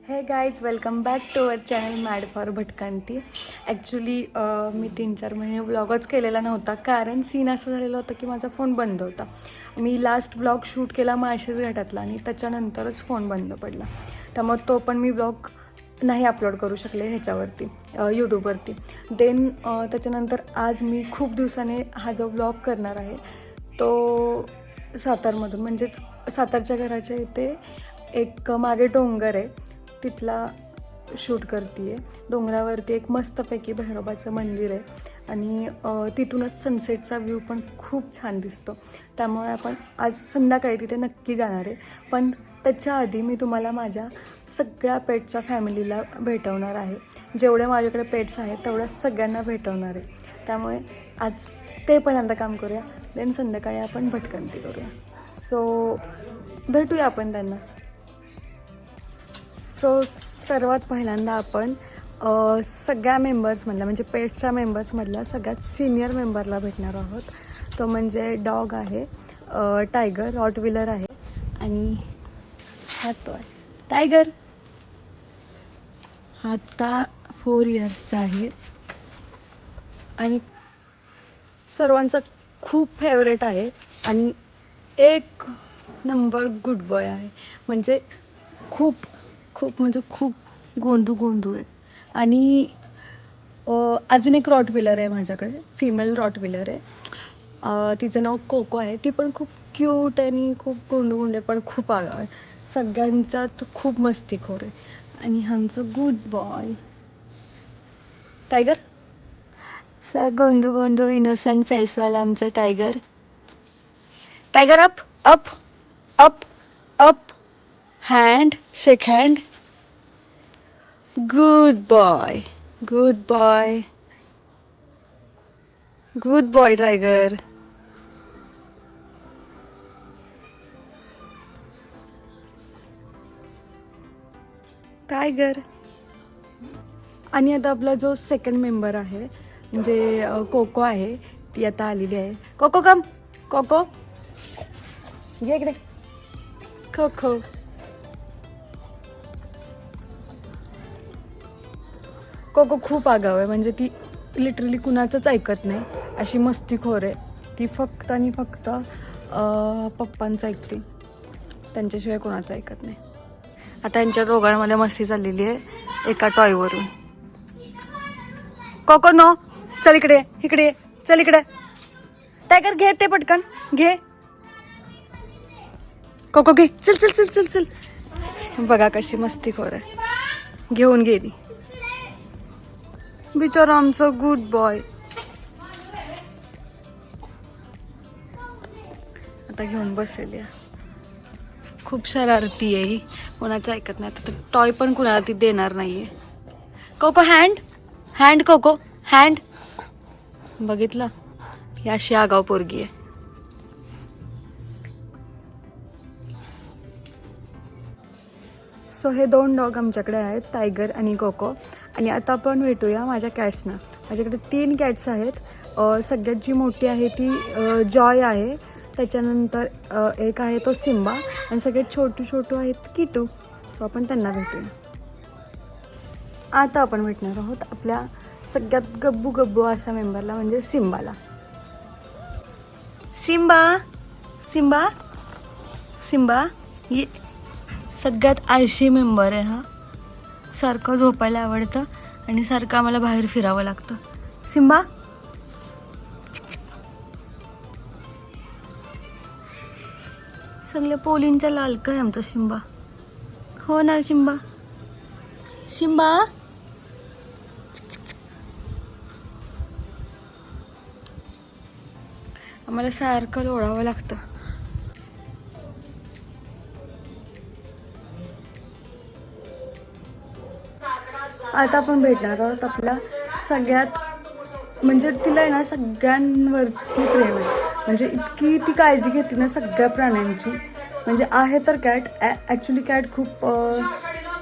हे guys, welcome back to our channel mad for Bhatkanti. Actually मी 3-4 महिने व्लॉगच केलेला नव्हता, कारण सीन असं झालेलं होतं की माझा फोन बंद होता. मी लास्ट व्लॉग शूट केला माळशेज घाटातला आणि त्याच्यानंतरच फोन बंद पडला. त्यामुळे तो पण मी व्लॉग नाही अपलोड करू शकले ह्याच्यावरती, यूट्यूबवरती. देन त्याच्यानंतर आज मी खूप दिवसाने हा जो व्लॉग करणार आहे तो सातारमधून, म्हणजेच सातारच्या घराच्या इथे एक मागे डोंगर आहे, तिथला शूट करते आहे. डोंगरावरती एक मस्तपैकी भैरोबाचं मंदिर आहे आणि तिथूनच सनसेटचा व्ह्यू पण खूप छान दिसतो. त्यामुळे आपण आज संध्याकाळी तिथे नक्की जाणार आहे. पण त्याच्या आधी मी तुम्हाला माझ्या सगळ्या पेटच्या फॅमिलीला भेटवणार आहे. जेवढे माझ्याकडे पेट्स आहेत तेवढ्या सगळ्यांना भेटवणार आहे. त्यामुळे आज ते पण आता काम करूया, देन संध्याकाळी आपण भटकंती करूया. सो भेटूया आपण त्यांना. सो सर्वात पहिल्यांदा आपण सगळ्या मेंबर्समधल्या, म्हणजे पेट्सच्या मेंबर्समधल्या सगळ्यात सिनियर मेंबरला भेटणार आहोत. तो म्हणजे डॉग आहे, टायगर, रॉटविलर आहे. आणि हा तो आहे टायगर. हा आता 4 इयर्सचा आहे आणि सर्वांचा खूप फेवरेट आहे आणि एक नंबर गुड बॉय आहे. म्हणजे खूप गोंधू आहे. आणि अजून एक रॉटविलर आहे माझ्याकडे, फिमेल रॉटविलर आहे. तिचं नाव कोको आहे. ती पण खूप क्यूट आहे आणि खूप गोंडू आहे, पण खूप आगाऊ आहे. सगळ्यांचा तो खूप मस्तीखोर आहे. आणि आमचं गुड बॉय टायगर, गोंधू इनोसंट फेसवाला आमचं tiger. Tiger up up up up, hand, shake hand. Good boy, good boy, good boy tiger. Tiger. आणि आता आपला जो सेकंड मेंबर आहे म्हणजे कोको आहे, ती आता आलेली आहे. कोको कम, कोको ये इकडे. कोको कोको खूप आगाऊ आहे. म्हणजे ती लिटरली कुणाचंच ऐकत नाही, अशी मस्तीखोर आहे. ती फक्त आणि फक्त पप्पांचं ऐकते, त्यांच्याशिवाय कोणाचं ऐकत नाही. आता यांच्या दोघांमध्ये मस्ती चाललेली आहे एका टॉयवरून. कोको नो, चल इकडे, इकडे चल इकडे. टायगर घे ते पटकन घे. कोको घे, चल चल चल चल चल. बघा कशी मस्तीखोर आहे, घेऊन गेली. बिचारा आमचं गुड बॉय. आता घेऊन बसलेली आहे. खूप शरारती आहे ही, कोणाचं ऐकत नाही. तर टॉय पण कुणाला ती देणार नाहीये. कोको हँड, हँड कोको हँड. बघितलं, ही अशी आगाऊ पोरगी आहे. सो हे 2 डॉग आमच्याकडे आहेत, टायगर आणि कोको. आणि आता आपण भेटूया माझ्या कॅट्सना. माझ्याकडे 3 कॅट्स आहेत. सगळ्यात जी मोठी आहे ती जॉय आहे, त्याच्यानंतर एक आहे तो सिम्बा, आणि सगळ्यात छोटू आहेत किटू. सो आपण त्यांना भेटूया. आता आपण भेटणार आहोत आपल्या सगळ्यात गब्बू अशा मेंबरला, म्हणजे सिम्बाला. Simba, Simba, Simba. ये सगळ्यात आळशी मेंबर आहे हा. सारखं झोपायला आवडतं आणि सारखं आम्हाला बाहेर फिरावं लागतं. सिम्बा, सगळ्या पोलींच्या लालका आहे आमचा सिम्बा. हो ना सिम्बा, सिम्बा. आम्हाला सारखं लोळावं लागतं. आता आपण भेटणार आहोत आपल्या सगळ्यात, म्हणजे तिला आहे ना सगळ्यांवरती प्रेम आहे. म्हणजे इतकी ती काळजी घेते ना सगळ्या प्राण्यांची. म्हणजे आहे तर कॅट, ॲक्च्युली कॅट खूप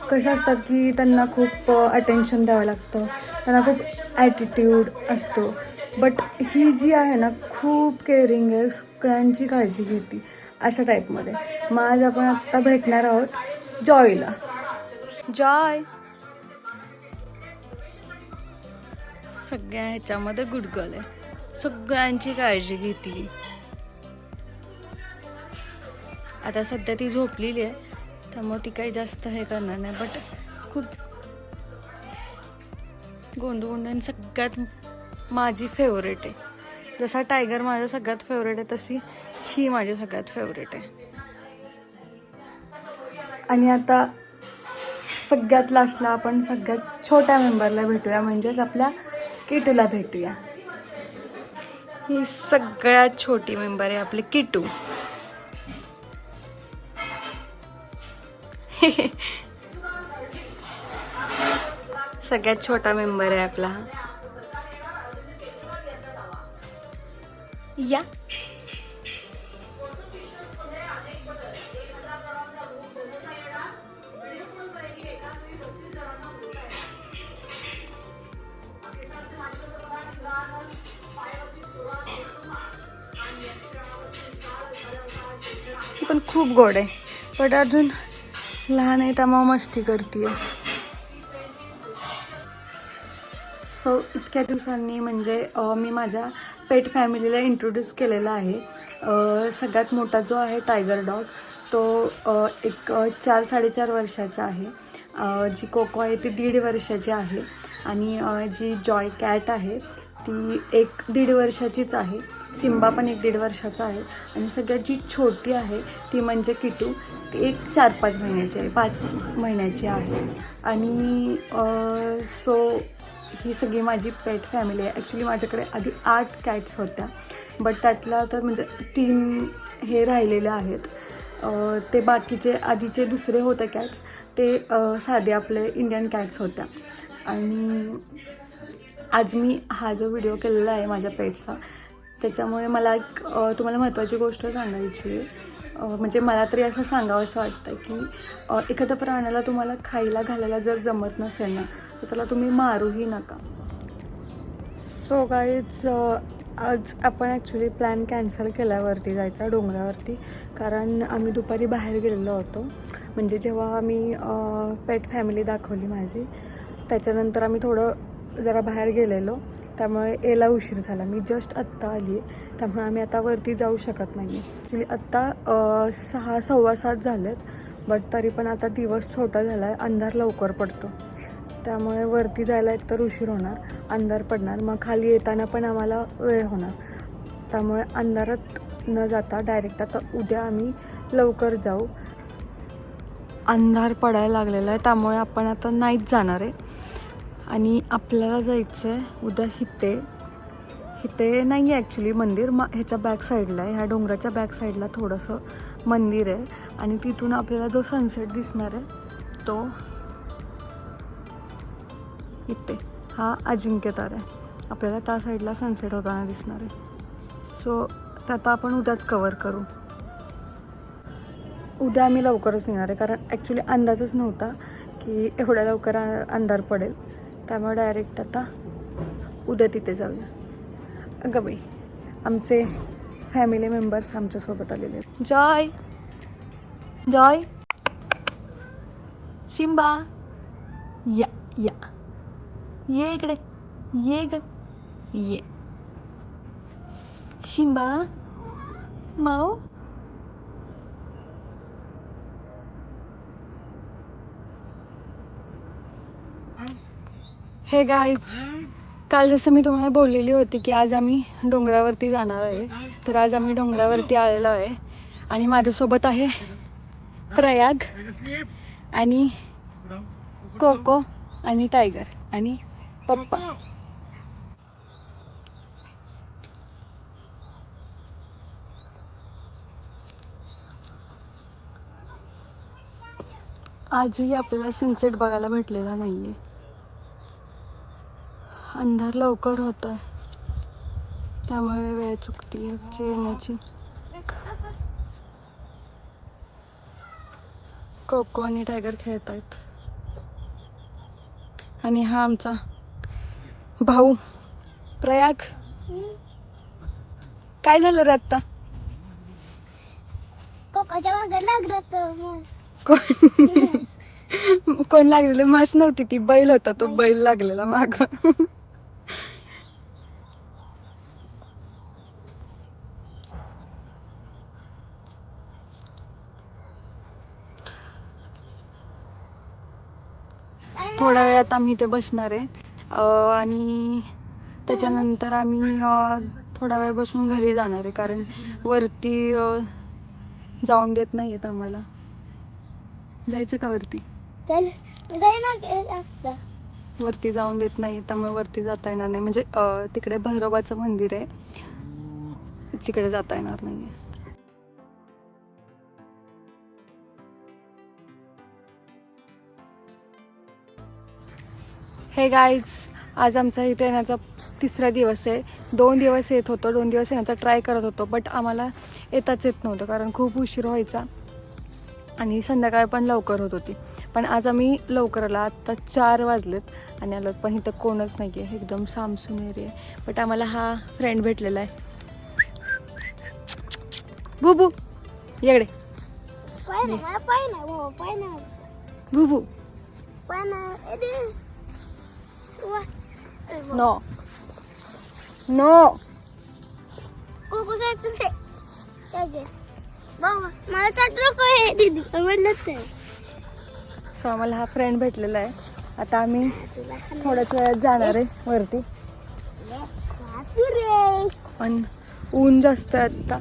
कशा असतात की त्यांना खूप अटेन्शन द्यावं लागतं, त्यांना खूप ॲटिट्यूड असतो. बट ही जी आहे ना खूप केअरिंग आहे, सगळ्यांची काळजी घेते अशा टाईपमध्ये. मग आज आपण आत्ता भेटणार आहोत जॉयला. जॉय सगळ्या ह्याच्यामध्ये गुड गर्ल आहे, सगळ्यांची काळजी घेते. आता सध्या ती झोपलेली आहे त्यामुळे ती काही जास्त हे करणार नाही, बट खूप गोंडू गोंडू सगळ्यात माझी फेवरेट आहे. जसा टायगर माझ्या सगळ्यात फेवरेट आहे तशी ही माझी सगळ्यात फेवरेट आहे. आणि आता सगळ्यात लास्टला आपण सगळ्यात छोट्या मेंबरला भेटूया, म्हणजेच आपल्या किटूला भेटूया. ही सगळ्यात छोटी मेंबर आहे आपली किटू. सगळ्यात छोटा मेंबर आहे आपला या. ती पण खूप गोड आहे, पण अजून लहान आहे त्यामुळे मस्ती करते. सो इतक्या दिवसांनी म्हणजे मी माझ्या पेट फॅमिलीला इंट्रोड्यूस केलेला आहे. सगळ्यात मोठा जो आहे टायगर डॉग तो एक 4-4.5 वर्षाचा आहे. जी कोको आहे ती 1.5 वर्षाची आहे आणि जी जॉय कॅट आहे ती 1-1.5 वर्षाचीच आहे. सिम्बा पण 1-1.5 वर्षाचा आहे आणि सगळ्यात जी छोटी आहे ती म्हणजे किटू, ती 4-5 महिन्याची आहे, 5 महिन्याची आहे. आणि सो ही सगळी माझी पेट फॅमिली आहे. ॲक्च्युली माझ्याकडे आधी 8 कॅट्स होत्या, बट त्यातला तर म्हणजे 3 हे राहिलेले आहेत. ते बाकीचे आधीचे दुसरे होते कॅट्स ते साधे आपले इंडियन कॅट्स होत्या. आणि आज मी हा जो व्हिडिओ केलेला आहे माझ्या पेटचा, त्याच्यामुळे मला एक तुम्हाला महत्त्वाची गोष्ट सांगायची आहे. म्हणजे मला तरी असं सांगावं असं वाटतं की एखाद्या प्राण्याला तुम्हाला खायला घालायला जर जमत नसेल ना तर त्याला तुम्ही मारूही नका. सो गाईज आज आपण ॲक्च्युली प्लॅन कॅन्सल केल्यावरती जायचा डोंगरावरती, कारण आम्ही दुपारी बाहेर गेलेलो होतो. म्हणजे जेव्हा आम्ही पेट फॅमिली दाखवली माझी त्याच्यानंतर आम्ही थोडं जरा बाहेर गेलेलो, त्यामुळे यायला उशीर झाला. मी जस्ट आत्ता आली आहे त्यामुळे आम्ही आता वरती जाऊ शकत नाही. ॲक्च्युली आत्ता 6-7:15 झालेत, बट तरी पण आता दिवस छोटा झाला आहे, अंधार लवकर पडतो त्यामुळे वरती जायला एकतर उशीर होणार, अंधार पडणार, मग खाली येताना पण आम्हाला वेळ होणार. त्यामुळे अंधारात न जाता डायरेक्ट आता उद्या आम्ही लवकर जाऊ. अंधार पडायला लागलेला आहे त्यामुळे आपण आता नाहीच जाणार आहे. आणि आपल्याला जायचं आहे उद्या इथे नाही आहे ॲक्च्युली मंदिर, ह्याच्या बॅक साईडला आहे, ह्या डोंगराच्या बॅक साईडला थोडंसं मंदिर आहे आणि तिथून आपल्याला जो सनसेट दिसणार आहे तो इथे हा अजिंक्य तारा आहे. आपल्याला त्या साईडला सनसेट होताना दिसणार आहे. सो त्यात आपण उद्याच कवर करू. उद्या आम्ही लवकरच निघणार आहे कारण ॲक्च्युली अंदाजच नव्हता की एवढ्या लवकर अंधार पडेल, त्यामुळे डायरेक्ट आता उद्या तिथे जाऊया. अगं बाई आमचे फॅमिली मेंबर्स आमच्यासोबत आलेले आहेत. जॉय जॉय सिम्बा या या ये इकडे ये ग ये सिम्बा माऊ. हे गाईज, काल जसं मी तुम्हाला बोललेली होती की आज आम्ही डोंगरावरती जाणार आहे, तर आज आम्ही डोंगरावरती आलेलो आहे आणि माझ्यासोबत आहे प्रयाग आणि कोको आणि टायगर आणि पप्पा. आजही आपल्याला सनसेट बघायला भेटलेला नाहीये, अंधार लवकर होत आहे त्यामुळे वेळ चुकती येण्याची. कोको आणि टायगर खेळत आहेत आणि हा आमचा भाऊ प्रयाग. काय झालं रे आत्ता? कोकोच्या मागे लागलं. कोण लागलेलं म्हस नव्हती ती, बैल होता, तो बैल लागलेला माग. थोड्या वेळात आम्ही इथे बसणार आहे आणि त्याच्यानंतर आम्ही थोडा वेळ बसून घरी जाणार आहे, कारण वरती जाऊन देत नाहीयेत आम्हाला. जायचं का वरती? वरती जाऊन देत नाही, त्यामुळे वरती जाता येणार नाही. म्हणजे तिकडे भैरवाचं मंदिर आहे, तिकडे जाता येणार नाहीये. हे गाईज, आज आमचा इथे येण्याचा 3रा दिवस आहे. 2 दिवस येत होतो, 2 दिवस येण्याचा ट्राय करत होतो, बट आम्हाला येताच येत नव्हतं, कारण खूप उशीर व्हायचा आणि संध्याकाळ पण लवकर होत होती. पण आज आम्ही लवकर आला, आत्ता 4 वाजलेत आणि आलो, पण इथं कोणच नाही आहे, एकदम सामसून एरिया आहे. बट आम्हाला हा फ्रेंड भेटलेला आहे, बुबू येकडे. बुबू नो नो. सो आम्हाला हा फ्रेंड भेटलेला आहे. आता आम्ही थोड्याच वेळात जाणार आहे वरती, पण ऊन जास्त आहे आता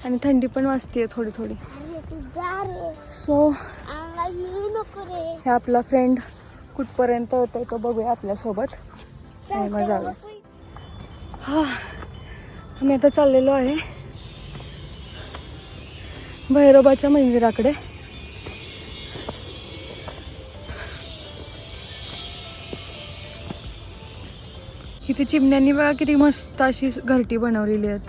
आणि थंडी पण वाजते थोडी थोडी. सो हे आपला फ्रेंड कुठपर्यंत होतं तो बघूया आपल्यासोबत आणि मग जाऊया. हा, आम्ही आता चाललेलो आहे भैरोबाच्या मंदिराकडे. इथे चिमण्यांनी बघा किती मस्त अशी घरटी बनवलेली आहेत.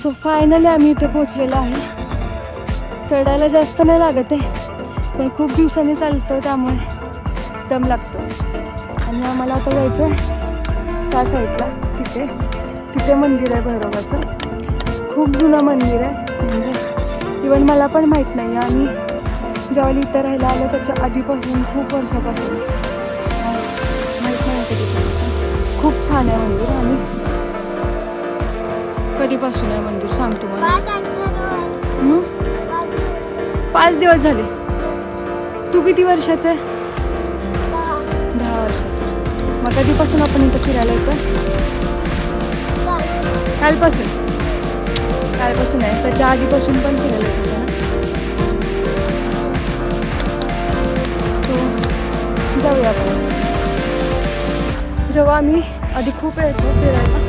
सो फायनली आम्ही इथे पोहोचलेलो आहे. चढायला जास्त नाही लागत आहे, पण खूप दिवसांनी चालतो त्यामुळे दम लागतो. आणि आम्हाला आता जायचं आहे त्या साईडला, तिथे मंदिर आहे भैरवाचं. खूप जुनं मंदिर आहे, म्हणजे इवन मला पण माहीत नाही. आम्ही जेव्हा इथं राहायला आलो त्याच्या आधीपासून, खूप वर्षापासून माहीत नाही कधी. खूप छान आहे मंदिर. आणि कधीपासून आहे मंदिर सांगतो मला. 5 दिवस झाले. तू किती वर्षाचं आहे? 10 वर्षाचा. मग कधीपासून आपण इथं फिरायला येतो? कालपासून आहे. त्याच्या आधीपासून पण फिरायला येतो ना. सो जाऊया आपण. जेव्हा आम्ही आधी खूप येतो फिरायला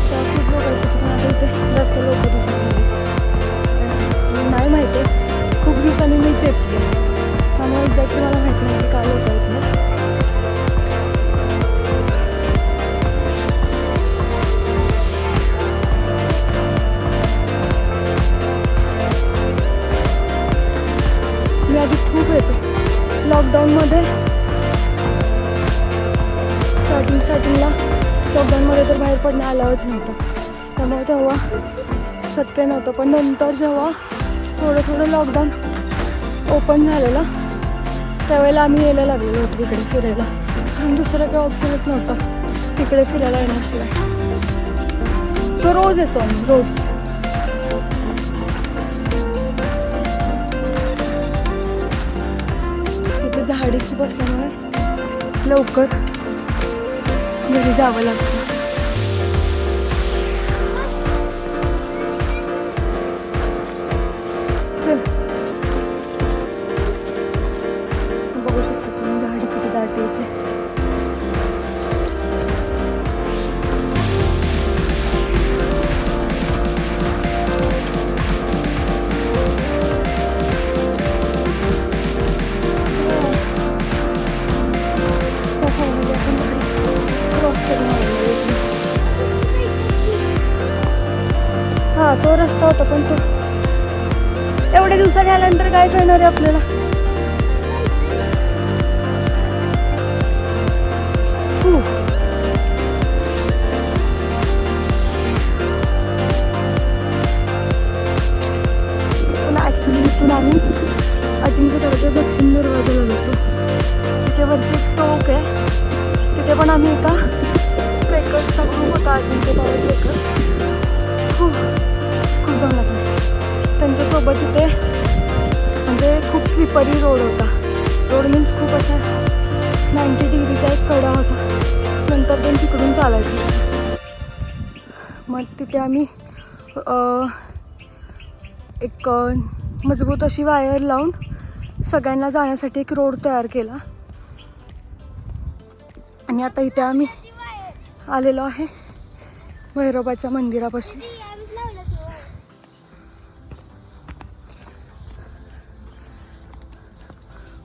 तेव्हा खूप लोक येतो, पण आता इथे जास्त लोक दिसत नाही माहिती. खूप दिवसांनी मीच येते, त्यामुळे एक्झॅक्टली मला माहिती नाही की काय लोक येत नाही. मी आधी खूप येतो लॉकडाऊनमध्ये. स्टार्टिंगला लॉकडाऊनमध्ये तर बाहेर पडणं आलाच नव्हतं, त्यामुळे तेव्हा शक्य नव्हतं. पण नंतर जेव्हा थोडं लॉकडाऊन ओपन झालेलं त्यावेळेला आम्ही यायला लागलेलो होतो इकडे फिरायला, कारण दुसरं काही ऑप्शनच नव्हतं तिकडे फिरायला येण्याशिवाय. तो रोज येतो आम्ही, रोज. इथे झाडी खूप असल्यामुळे लवकर घरी जावं लागतं. चल, बघू शकतो तुम्ही झाडी किती दाट येते. सफाईमध्ये आपण क्रॉस करून आलेलो. एवढ्या दिवसांनी आल्यानंतर काय करणार आहे आपल्याला? ॲक्च्युली इथून आम्ही अजिंक्यताराच्या दक्षिण दरवाजाला जातो. तिथे वरती एक टोक आहे, तिथे पण आम्ही एका ट्रेकर्सचा ग्रुप होता, अजिंक्यतारा ट्रेकर्स. खूप दम लागला त्यांच्यासोबत. तिथे म्हणजे खूप स्लिपरी रोड होता. रोड मीन्स खूप असा 90 डिग्रीचा एक कडा होता. नंतर पण तिकडून चालायचं. मग तिथे आम्ही एक मजबूत अशी वायर लावून सगळ्यांना जाण्यासाठी एक रोड तयार केला. आणि आता इथे आम्ही आलेलो आहे भैरोबाच्या मंदिरापाशी.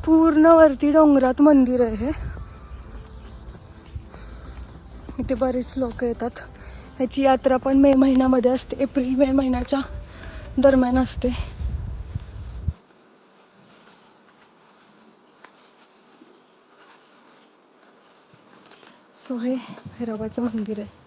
पूर्ण वरती डोंगरात मंदिर आहे. इथे बरेच लोक येतात. ह्याची यात्रा पण मे महिन्यामध्ये असते, एप्रिल मे महिन्याच्या दरम्यान असते. सो हे भैरोबाचं मंदिर आहे.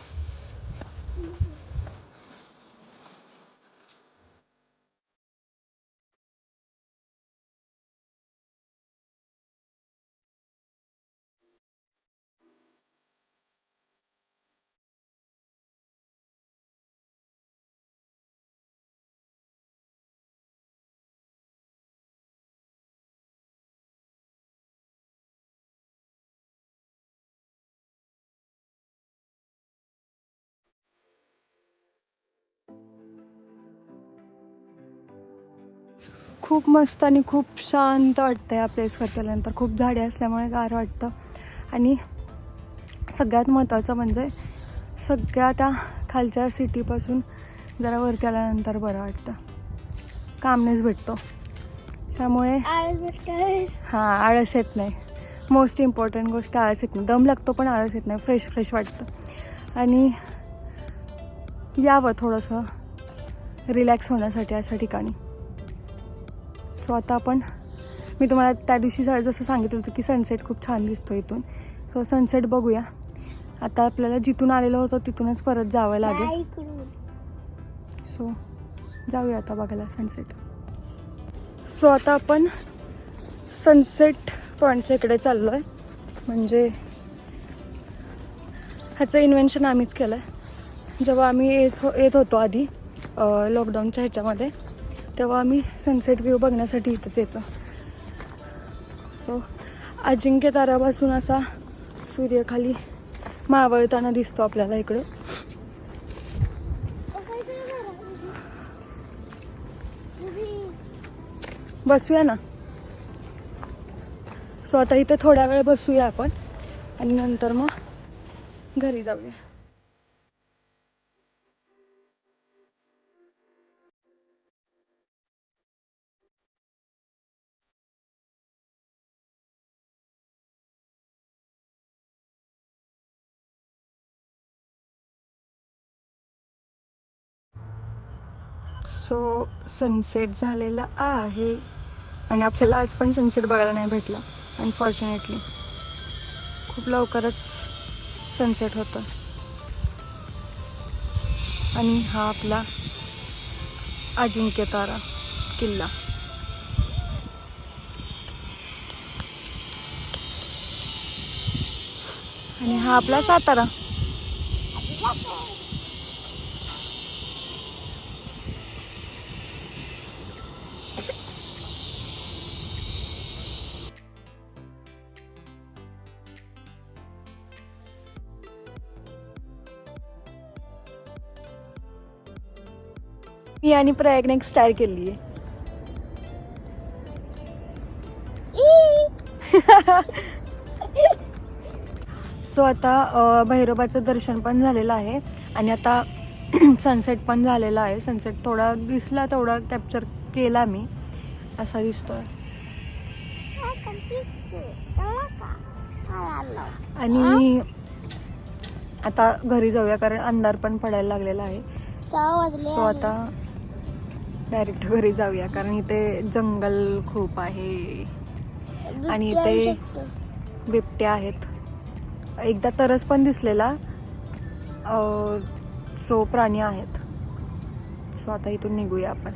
खूप मस्त आणि खूप शांत वाटतं या प्लेसवर गेल्यानंतर. खूप झाडे असल्यामुळे गार वाटतं. आणि सगळ्यात महत्त्वाचं म्हणजे सगळ्या त्या खालच्या सिटीपासून जरा वरती आल्यानंतर बरं वाटतं, कामनेस भेटतो. त्यामुळे हां, आळस येत नाही. मोस्ट इम्पॉर्टंट गोष्ट, आळस येत नाही. दम लागतो पण आळस येत नाही. फ्रेश वाटतं. आणि यावं थोडंसं रिलॅक्स होण्यासाठी अशा ठिकाणी. सो आता मी तुम्हाला त्या दिवशी जसं सांगितलं होतं की सनसेट खूप छान दिसतो इथून. सो सनसेट बघूया. आता आपल्याला जिथून आलेलो होतो तिथूनच परत जावं लागेल. सो जाऊया आता बघायला सनसेट. सो आता आपण सनसेट पॉईंटच्या इकडे चाललो आहे. म्हणजे ह्याचं इन्व्हेन्शन आम्हीच केलं आहे. जेव्हा आम्ही येत होतो आधी लॉकडाऊनच्या ह्याच्यामध्ये, तेव्हा आम्ही सनसेट व्ह्यू बघण्यासाठी इथंच येतो. सो अजिंक्यतारापासून असा सूर्य खाली मावळताना दिसतो आपल्याला इकडं. बसूया ना. सो आता इथे थोडा वेळ बसूया आपण आणि नंतर मग घरी जाऊया. सो सनसेट झालेला आहे आणि आपल्याला आज पण सनसेट बघायला नाही भेटला अनफॉर्च्युनेटली. खूप लवकरच सनसेट होतं. आणि हा आपला अजिंक्यतारा किल्ला. आणि हा आपला सातारा. मी आणि प्रयागने एक स्टाईल केली आहे. सो आता भैरोबाचं दर्शन पण झालेलं आहे आणि आता सनसेट पण झालेला आहे. सनसेट थोडा दिसला, तेवढा कॅप्चर केला मी, असा दिसतोय. आणि आता घरी जाऊया कारण अंधार पण पडायला लागलेला आहे. सो आता डायरेक्ट घरी जाऊया, कारण इथे जंगल खूप आहे आणि इथे बिबट्या आहेत. एकदा तरस पण दिसलेला. सो प्राणी आहेत. सो आता इथून निघूया आपण.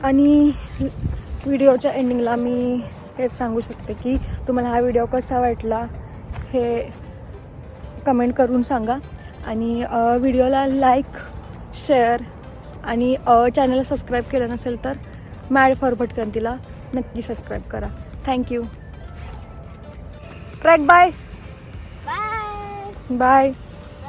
आणि व्हिडिओच्या एंडिंगला मी हेच सांगू शकते की तुम्हाला हा व्हिडिओ कसा वाटला हे कमेंट करून सांगा. आणि व्हिडिओला लाईक, शेअर आणि चॅनलला सबस्क्राईब केलं नसेल तर मॅड फॉर भटकंतीला नक्की सबस्क्राईब करा. थँक्यू. ट्रॅक बाय बाय.